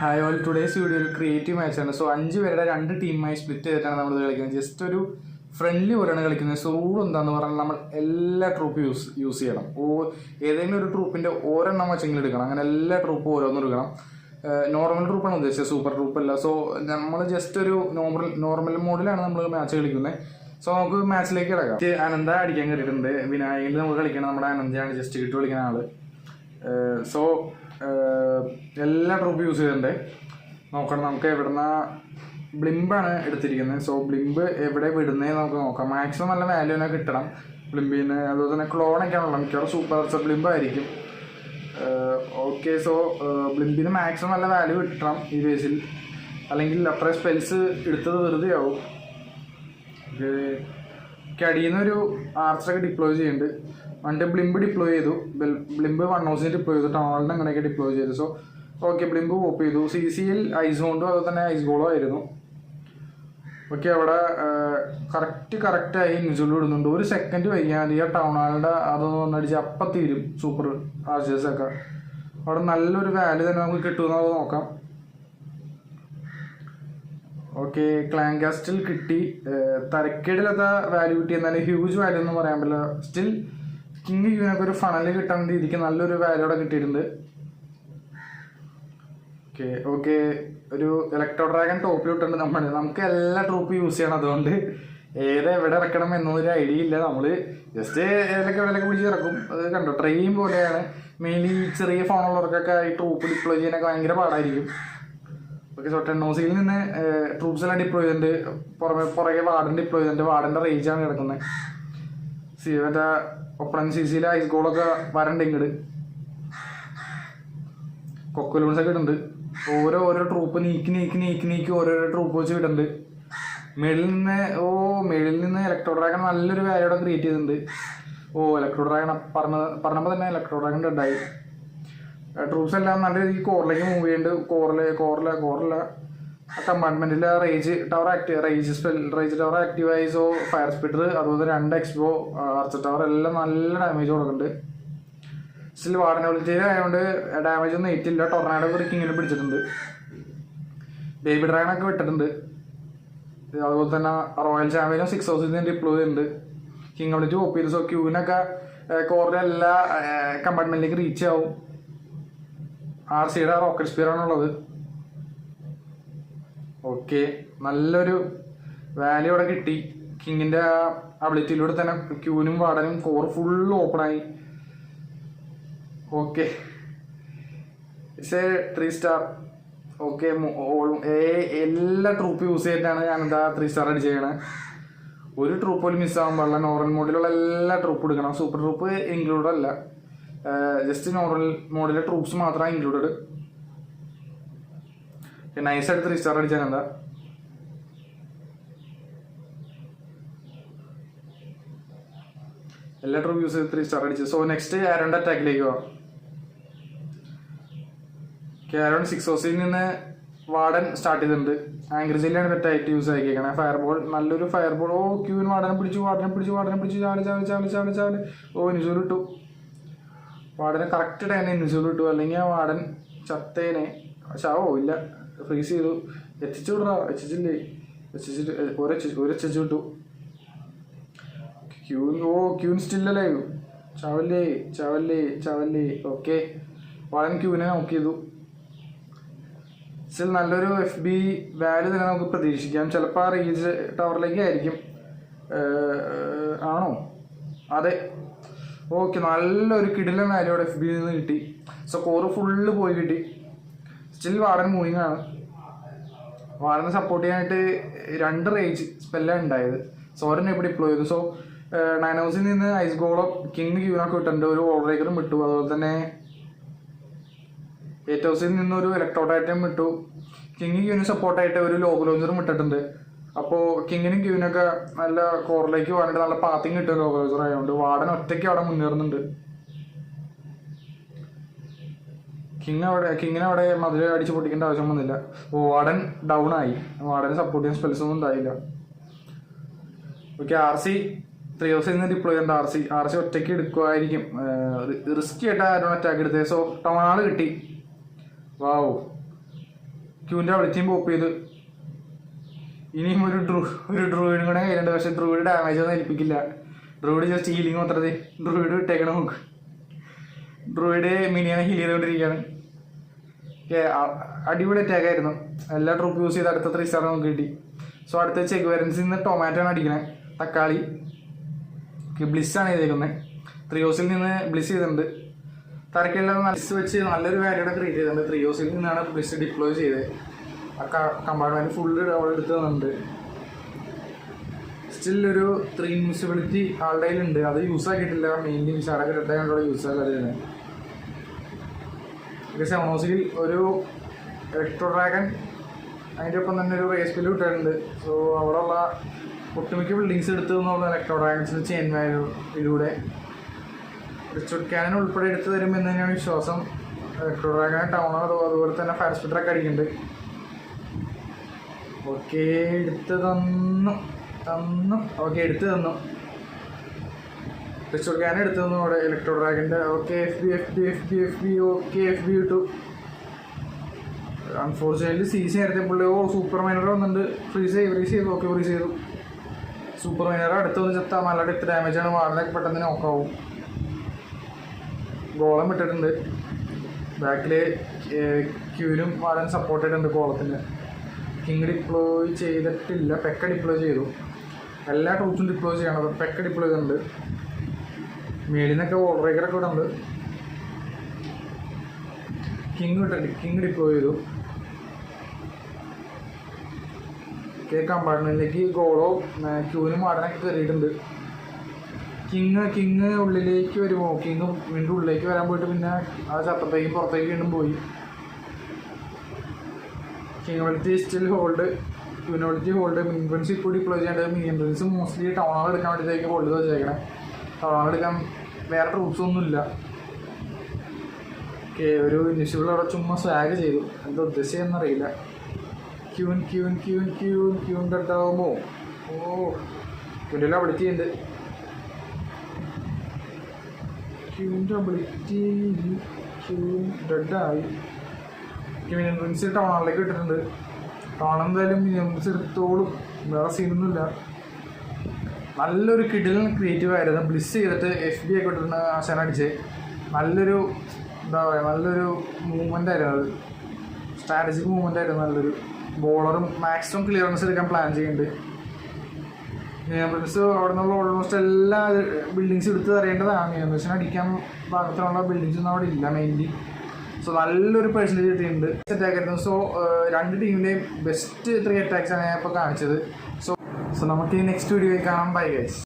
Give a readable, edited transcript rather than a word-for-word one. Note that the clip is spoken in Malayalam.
ഹായ് ഓൾ, ടുഡേസ് വീഡിയോ ഒരു ക്രിയേറ്റീവ് മാച്ചാണ്. സോ 5 പേരുടെ 2 ടീമായി സ്പ്ലിറ്റ് ചെയ്തിട്ടാണ് നമ്മൾ കളിക്കുന്നത്. ജസ്റ്റ് ഒരു ഫ്രണ്ട്ലി പോലെയാണ് കളിക്കുന്നത്. സോ റൂൾ എന്താണെന്ന് പറഞ്ഞാൽ നമ്മൾ എല്ലാ ട്രൂപ്പും യൂസ് ചെയ്യണം. ഏതെങ്കിലും ഒരു ട്രൂപ്പിൻ്റെ ഒരെണ്ണം വെച്ചെങ്കിലും എടുക്കണം. അങ്ങനെ എല്ലാ ട്രൂപ്പും ഓരോന്നും എടുക്കണം. നോർമൽ ട്രൂപ്പാണ് ഉദ്ദേശിച്ചത്, സൂപ്പർ ട്രൂപ്പല്ല. സോ നമ്മൾ ജസ്റ്റ് ഒരു നോർമൽ മോഡിലാണ് നമ്മൾ മാച്ച് കളിക്കുന്നത്. സോ നമുക്ക് മാച്ചിലേക്ക് കിടക്കാം. അനന്ത അടിക്കാൻ കയറിയിട്ടുണ്ട്. വിനായകനിൽ നമുക്ക് കളിക്കണം. നമ്മുടെ അനന്തയാണ് ജസ്റ്റ് കിട്ടി കളിക്കുന്ന ആള്. സോ എല്ലാ ട്രൂപ്പും യൂസ് ചെയ്തിട്ടുണ്ട്. നോക്കണം നമുക്ക് എവിടുന്ന ബ്ലിംബാണ് എടുത്തിരിക്കുന്നത്. സോ ബ്ലിംബ് എവിടെ വിടുന്നേ നമുക്ക് നോക്കാം. മാക്സിമം നല്ല വാല്യൂ തന്നെ കിട്ടണം ബ്ലിംബിന്. അതുപോലെ തന്നെ ക്ലോണൊക്കെയാണല്ലോ, മിക്കവാറും സൂപ്പർ ബ്ലിംബ് ആയിരിക്കും. ഓക്കെ, സോ ബ്ലിംബിന് മാക്സിമം നല്ല വാല്യൂ കിട്ടണം ഈ ബേസിൽ, അല്ലെങ്കിൽ അത്ര സ്പെൽസ് എടുത്തത് വെറുതെ ആവും. അടിയിൽ നിന്നൊരു ആർച്ചറൊക്കെ ഡിപ്ലോയ് ചെയ്യുന്നുണ്ട്. പണ്ട് ബ്ലിംബ് ഡിപ്ലോയ് ചെയ്തു. ബ്ലിംബ് 1 ഹൗസിന് ഡിപ്ലോയ് ചെയ്തു. ടൗണിൽ അങ്ങനെയൊക്കെ ഡിപ്ലോയ് ചെയ്തു. സോ ഓക്കെ, ബ്ലിംബ് പോപ്പ് ചെയ്തു. CCയിൽ ഐസ് കൊണ്ടും അതുപോലെ തന്നെ ഐസ് ഗോളും ആയിരുന്നു. ഓക്കെ, അവിടെ കറക്റ്റായി ഇൻസുലിൻ ഇടുന്നുണ്ട്. 1 സെക്കൻഡ് വൈകാൻ ഈ ടൗൺ ഹാളിൻ്റെ അതൊന്ന് വന്നടിച്ച് അപ്പം തീരും സൂപ്പർ ആർച്ചേഴ്സൊക്കെ. അവിടെ നല്ലൊരു വാല്യൂ തന്നെ നമുക്ക് കിട്ടുമെന്നത് നോക്കാം. ഓക്കെ, ക്ലാങ്കാസ്റ്റിൽ കിട്ടി. തരക്കേടില്ലാത്ത വാല്യൂ കിട്ടി, എന്നാലും ഹ്യൂജ് വാല്യൂ എന്ന് പറയാൻ പറ്റില്ല. സ്റ്റിൽ കിങ് ക്യൂനൊക്കെ ഒരു ഫണല് കിട്ടാൻ രീതിക്ക് നല്ലൊരു വാല്യൂ അവിടെ കിട്ടിയിട്ടുണ്ട്. ഓക്കെ, ഒരു ഇലക്ട്രോ ഡ്രാഗൺ ടോപ്പിൽ ഇട്ടുണ്ട്. നമുക്ക് എല്ലാ ട്രൂപ്പും യൂസ് ചെയ്യണം. അതുകൊണ്ട് എവിടെ ഇറക്കണം എന്നൊരു ഐഡിയ ഇല്ല. നമ്മൾ ജസ്റ്റ് എവിടെയൊക്കെ പിടിച്ച് ഇറക്കും. അത് കണ്ടോ, ട്രെയിൻ പോലെയാണ്. മെയിൻലി ചെറിയ ഫോണുള്ളവർക്കൊക്കെ ഈ ട്രൂപ്പ് ഡിപ്ലോയ് ചെയ്യാനൊക്കെ ഭയങ്കര പാടായിരിക്കും. ഓക്കെ, സോ 10 ഹൗസിൽ നിന്ന് ട്രൂപ്സ് എല്ലാം ഡിപ്ലോയ് ചെയ്തിട്ടുണ്ട്. പുറകെ വാർഡൻ ഡിപ്ലോയ് ചെയ്തിട്ടുണ്ട്. വാർഡൻ്റെ റേഞ്ചാണ് കിടക്കുന്നത്. മറ്റേ ഒപ്പണൻ CCയിൽ ഐസ് ഗോളൊക്കെ വരണ്ട് ഇങ്ങോട്ട്. കൊക്കലൂൺസൊക്കെ ഇടുന്നുണ്ട്. ഓരോ ട്രൂപ്പ് നീക്കി ഓരോരോ ട്രൂപ്പ് വെച്ച് വിടുന്നുണ്ട്. മേളിൽ നിന്ന് ഇലക്ട്രോ ഡ്രാഗൺ നല്ലൊരു വാല്യൂടെ ക്രിയേറ്റ് ചെയ്തിട്ടുണ്ട്. ഇലക്ട്രോ ഡ്രാഗൺ പറഞ്ഞപ്പോൾ തന്നെ ഇലക്ട്രോ ഡ്രാഗൺ ഉണ്ടായി. ട്രൂപ്സ് എല്ലാം നല്ല രീതിക്ക് കോറിലേക്ക് മൂവ് ചെയ്യുന്നുണ്ട്. കോറില കമ്പാർട്ട്മെന്റിലെ റേജ് ടവർ ആക്റ്റീവായി. സോ ഫയർ സ്പീഡർ അതുപോലെ 2 എക്സ്പോ ആർച്ചർ ടവർ എല്ലാം നല്ല ഡാമേജ് കൊടുക്കുന്നുണ്ട്. സ്റ്റിൽ വാർഡനബിലിറ്റിയിൽ ആയതുകൊണ്ട് ഡാമേജ് ഒന്നും ഏറ്റില്ല. ടൊർണാഡോ ഒരു കിങ്ങിനെ പിടിച്ചിട്ടുണ്ട്. ബേബി ഡ്രാഗണൊക്കെ വിട്ടിട്ടുണ്ട്. അതുപോലെ തന്നെ റോയൽ ചാമ്പ്യനും 6 ഹൗസിൽ നിന്ന് ഡിപ്ലോയ് ചെയ്യുന്നുണ്ട്. കിങ് അബിലിറ്റി കോപ്പി ചെയ്തു. സോ ക്യൂവിനൊക്കെ കോറിലെ എല്ലാ കമ്പാർട്ട്മെന്റിലേക്ക് റീച്ച് ആവും. RCയുടെ റോക്കറ്റ് സ്പീർ ആണുള്ളത്. ഓക്കെ, നല്ലൊരു വാല്യൂ അവിടെ കിട്ടി. കിങ്ങിൻ്റെ അബിലിറ്റിയിലൂടെ തന്നെ ക്യൂനും വാർഡനും കോർ ഫുള്ള് ഓപ്പണായി. Okay, it's a 3 star. Okay, എല്ലാ ട്രൂപ്പ് യൂസ് ചെയ്തിട്ടാണ് ഞാനെന്താ 3 സ്റ്റാർ അടിച്ച് ചെയ്യണത്. ഒരു ട്രൂപ്പ് പോലും മിസ്സാകാൻ പാടില്ല. നോർമൽ മോഡിലുള്ള എല്ലാ ട്രൂപ്പ് എടുക്കണം. സൂപ്പർ ട്രൂപ്പ് ഇൻക്ലൂഡ് അല്ല, ജസ്റ്റ് നോർമൽ മോഡിലെ ട്രൂപ്സ് മാത്രമാണ് ഇൻക്ലൂഡഡ്. നൈസായിട്ട് 3 സ്റ്റാർ അടിച്ചാൽ എന്താ. എല്ലാ ട്രൂപ്പ് യൂസ് ചെയ്ത് 3 സ്റ്റാർ അടിച്ചു. സോ നെക്സ്റ്റ് ആരോണിന്റെ അറ്റാക്കിലേക്ക് പോവാം. ആരോൺ 6 ഹൗസിൽ നിന്ന് വാർഡൻ സ്റ്റാർട്ട് ചെയ്തിട്ടുണ്ട്. ആംഗ്രി ജെല്ലിയാണ് പെറ്റായിട്ട് യൂസ് ആക്കിയേക്കണേ. ഫയർബോൾ, നല്ലൊരു ഫയർബോൾ. ക്യൂവിന് വാർഡനെ പിടിച്ചു ചാവല്. ഇൻസൂൽ ഇട്ടു. വാർഡന് കറക്റ്റ് ടൈമിന് ഇൻസൂൽ ഇട്ടു, അല്ലെങ്കിൽ ആ വാർഡൻ ചത്തേനെ. ഇല്ല, ഫ്രീസ് ചെയ്തു. എത്തിച്ചു വിടറ, എത്തിച്ചില്ലേ? ഒരെച്ചു വിട്ടു. ക്യൂൻ സ്റ്റില്ലല്ലേ? ചാവല്ലേ. ഓക്കെ, വാർഡൻ ക്യൂവിനെ നോക്ക് ചെയ്തു. സ്റ്റിൽ നല്ലൊരു FB വാല്യൂ തന്നെ നമുക്ക് പ്രതീക്ഷിക്കാം. ചിലപ്പോൾ ആ റേഞ്ച് ടവറിലേക്ക് ആയിരിക്കും. ആണോ? അതെ. ഓക്കെ, നല്ലൊരു കിടിലൻ വാല്യൂ അവിടെ FBയിൽ നിന്ന് കിട്ടി. സോ കോറ് ഫുള്ള് പോയി കിട്ടി. സ്റ്റിൽ വാർഡൻ മൂവിങ് ആണ്. വാർഡനെ സപ്പോർട്ട് ചെയ്യാനായിട്ട് 2 റേഞ്ച് സ്പെല്ലാണ് ഉണ്ടായത്. സോരൻ എവിടെ ഡിപ്ലോയ് ചെയ്തു. സോ 9 ഹൗസിൽ നിന്ന് ഐസ് ഗോളം കിങ് ക്യൂനൊക്കെ വിട്ടിട്ടുണ്ട്. ഒരു ഓൾറേക്കറും വിട്ടു. അതുപോലെ തന്നെ 8 ഹൗസിൽ നിന്നൊരു ഇലക്ട്രോട്ടൈറ്റം വിട്ടു. കിങ് ക്യൂവിന് സപ്പോർട്ടായിട്ട് ഒരു ലോഗ് ലോഞ്ചറും വിട്ടിട്ടുണ്ട്. അപ്പോൾ കിങ്ങിനും ക്യൂവിനൊക്കെ നല്ല കോറിലേക്ക് പോകാനായിട്ട് നല്ല പാത്തിങ് കിട്ടും ലോഗ് ലോഞ്ചർ ആയതുകൊണ്ട്. വാർഡൻ ഒറ്റയ്ക്ക് അവിടെ മുന്നേറുന്നുണ്ട്. കിങ്ങിനെ അവിടെ മതിൽ അടിച്ച് പൊട്ടിക്കേണ്ട ആവശ്യം വന്നില്ല. വാർഡൻ ഡൗൺ ആയി. വാർഡന് സപ്പോർട്ട് ചെയ്യാൻ സ്പെൽസ് ഒന്നും ഉണ്ടായില്ല. ഓക്കെ, RC 3 ഹൗസിൽ നിന്ന് ഡിപ്ലോയ് ചെയ്യേണ്ട RC ഒറ്റയ്ക്ക് എടുക്കുമായിരിക്കും. റിസ്കി ആയിട്ട് ആരും അറ്റാക്ക് എടുത്തത്. സോ ടൗൺ ആൾ കിട്ടി. വാവ്, ക്യൂവിൻ്റെ അവിടത്തെയും പോപ്പ് ചെയ്ത്. ഇനിയും ഒരു ഡ്രൂയിഡും കൂടെ കയ്യിലുണ്ട്. പക്ഷെ ഡ്രൂയിഡ് ഡാമേജ് ഒന്നും ഏൽപ്പിക്കില്ല. ഡ്രൂയിഡ് ജസ്റ്റ് ഹീലിംഗ് മാത്രമേ. ഡ്രൂയിഡ് ഇട്ടേക്കണം നോക്ക്. ഡ്രൂയിഡ് മിനിയനെ ഹീൽ ചെയ്തുകൊണ്ടിരിക്കുകയാണ്. അടിപൊളി അറ്റാക്കായിരുന്നു. എല്ലാ ട്രൂപ്പ് യൂസ് ചെയ്ത് അടുത്ത 3 സ്റ്റാർ നമുക്ക് കിട്ടി. സോ അടുത്ത ചെക്ക് വെറൻസിൽ നിന്ന് ടൊമാറ്റോ ആണ് അടിക്കണേ. തക്കാളി ബ്ലിസ്സാണ് ചെയ്തേക്കുന്നത്. ത്രിയോസിൽ നിന്ന് ബ്ലിസ് ചെയ്തിട്ടുണ്ട്. തരക്കെല്ലാം ബ്ലിസ് വെച്ച് നല്ലൊരു വാല്യൂടെ ക്രിയേറ്റ് ചെയ്തിട്ടുണ്ട്. ത്രിയോസിൽ നിന്നാണ് ബ്ലിസ് ഡിപ്ലോയ് ചെയ്തത്. ആ കമ്പാർട്ട്മെൻറ്റ് ഫുള്ള് അവിടെ എടുത്ത് തന്നിട്ടുണ്ട്. സ്റ്റിൽ ഒരു 3 ഇൻവിസിബിലിറ്റി ആളുടെ കയ്യിലുണ്ട്. അത് യൂസ് ആക്കിയിട്ടില്ല. മെയിൻലി മിസാടൊക്കെ ഇട്ടാണ് യൂസ് ആക്കാതെ. സെവനോസിൽ ഒരു ഇലക്ട്രോ ഡ്രാഗൺ, അതിൻ്റെ ഒപ്പം തന്നെ ഒരു റേസ് ബില്ല് ഇട്ടിട്ടുണ്ട്. സോ അവിടെയുള്ള ഒട്ടുമിക്ക ബിൽഡിങ്സ് എടുത്തു എന്നുള്ള ഇലക്ട്രോ ഡ്രാഗൺസിന് ചെയിൻ വാല്യൂയിലൂടെ റിച്ചോർഡ് ക്യാനൻ ഉൾപ്പെടെ എടുത്തു തരുമെന്ന് തന്നെയാണ് വിശ്വാസം. ഇലക്ട്രോ ഡ്രാഗൺ ടൗണോ അതുപോലെ തന്നെ ഫയർ സ്പിറ്ററൊക്കെ അടിക്കുന്നുണ്ട്. ഓക്കെ എടുത്ത് തന്നു. ഓക്കെ എടുത്ത് തന്നു. റിച്ചോർഡ് ക്യാനൻ എടുത്തു തന്നു അവിടെ ഇലക്ട്രോ ഡ്രാഗൻ്റെ. ഓക്കെ ഓക്കെ എഫ് ബി ഇട്ടു. അൺഫോർച്ചുനേറ്റ്ലി സീസി നേരത്തെ പുള്ളി സൂപ്പർ മൈനർ വന്നിട്ടുണ്ട്. ഫ്രീസ് ചെയ്തു. ഓക്കെ ഫ്രീസ് ചെയ്തു. സൂപ്പർ മൈനർ അടുത്ത് വന്ന് ചത്താൽ നല്ല ഡെത്ത് ഡാമേജാണ്. വാളിനൊക്കെ പെട്ടെന്ന് നോക്കാവും. ഗോളം ഇട്ടിട്ടുണ്ട്. ബാക്കിൽ ക്യൂവിനും വാളൻ സപ്പോർട്ട് ചെയ്തിട്ടുണ്ട്. ഗോളത്തിന് കിങ് ഡിപ്ലോയ് ചെയ്തിട്ടില്ല. പെക്ക ഡിപ്ലോയ് ചെയ്തു. എല്ലാ ട്രൂപ്സും ഡിപ്ലോയ് ചെയ്യണം. പെക്ക ഡിപ്ലോയ് ചെയ്തിട്ടുണ്ട്. മേളിൽ നിന്നൊക്കെ വോൾ ബ്രേക്കറൊക്കെ ഇവിടെ ഉണ്ട്. കിങ് ഡിപ്ലോയ് ചെയ്തു. കമ്പാർട്ട്മെന്റിലേക്ക് ഗോളോ ക്യൂവിനും വാടനൊക്കെ കയറിയിട്ടുണ്ട്. കിങ് ഉള്ളിലേക്ക് വരുമോ? കിങ് വീണ്ടും ഉള്ളിലേക്ക് വരാൻ പോയിട്ട് പിന്നെ ആ ചത്തപ്പേക്കും പുറത്തേക്ക് വീണ്ടും പോയി. കിങ് വിളിച്ച് സ്റ്റിൽ ഹോൾഡ്. ക്യൂവിനെ വിളിച്ച് ഹോൾഡ്. മിനിയൻസ് ഇപ്പോൾ ഡിപ്ലോയ് ചെയ്യേണ്ടത്. മിനിയൻസ് മോസ്റ്റ്ലി ടൗണുകൾ എടുക്കാൻ വേണ്ടിയിട്ടേക്ക് ഹോൾഡ് വെച്ചേക്കണേ. ടൗണുകൾ എടുക്കാൻ വേറെ ട്രൂപ്സ് ഒന്നുമില്ല. ഓക്കെ ഒരു ഇനിഷ്യബിൾ അവിടെ ചുമ്മാ സ്വാഗ് ചെയ്തു. എന്താ ഉദ്ദേശിച്ചെന്നറിയില്ല. ക്യൂൻ ഡെഡാവുമോ? ഓ ക്യൂൻ്റെ അബിലിറ്റി ഉണ്ട്. ക്യൂൻ്റെ അബിലിറ്റി ക്യൂൻ ഡെഡായി. മിനിയൻസ് ടൗണിലേക്ക് ഇട്ടിട്ടുണ്ട്. ടൗൺ എന്തായാലും മിനിയൻസ് എടുത്തോളും. വേറെ സീനൊന്നുമില്ല. നല്ലൊരു കിഡിൽ ക്രിയേറ്റീവ് ആയിരുന്നു. ബ്ലിസ് ചെയ്തിട്ട് FB ഒക്കെ ഇട്ടിട്ടുണ്ട്. ആശാന അടിച്ച് നല്ലൊരു എന്താ പറയുക, നല്ലൊരു മൂവ്മെൻ്റ് ആയിരുന്നു. അത് സ്ട്രാറ്റജിക് മൂവ്മെൻ്റ് ആയിരുന്നു. നല്ലൊരു ബോളറും മാക്സിമം ക്ലിയറൻസ് എടുക്കാൻ പ്ലാൻ ചെയ്യുന്നുണ്ട്. നിയമസ് അവിടെ നിന്നുള്ള ഓൾമോസ്റ്റ് എല്ലാ ബിൽഡിങ്സ് എടുത്ത് അറിയേണ്ടതാണ്. നിയമസിന് അടിക്കാൻ ഭാഗത്തിലുള്ള ബിൽഡിങ്സ് ഒന്നും അവിടെ ഇല്ല മെയിൻലി. സോ നല്ലൊരു പേഴ്സൻറ്റേജ് കിട്ടിയിട്ടുണ്ട്. അറ്റാക്കായിരുന്നു. സോ 2 ടീമിൻ്റെയും ബെസ്റ്റ് 3 അറ്റാക്സാണ് ഞാൻ ഇപ്പോൾ കാണിച്ചത്. സോ നമുക്ക് ഈ നെക്സ്റ്റ് വീഡിയോയിൽ കാണാം. Bye guys.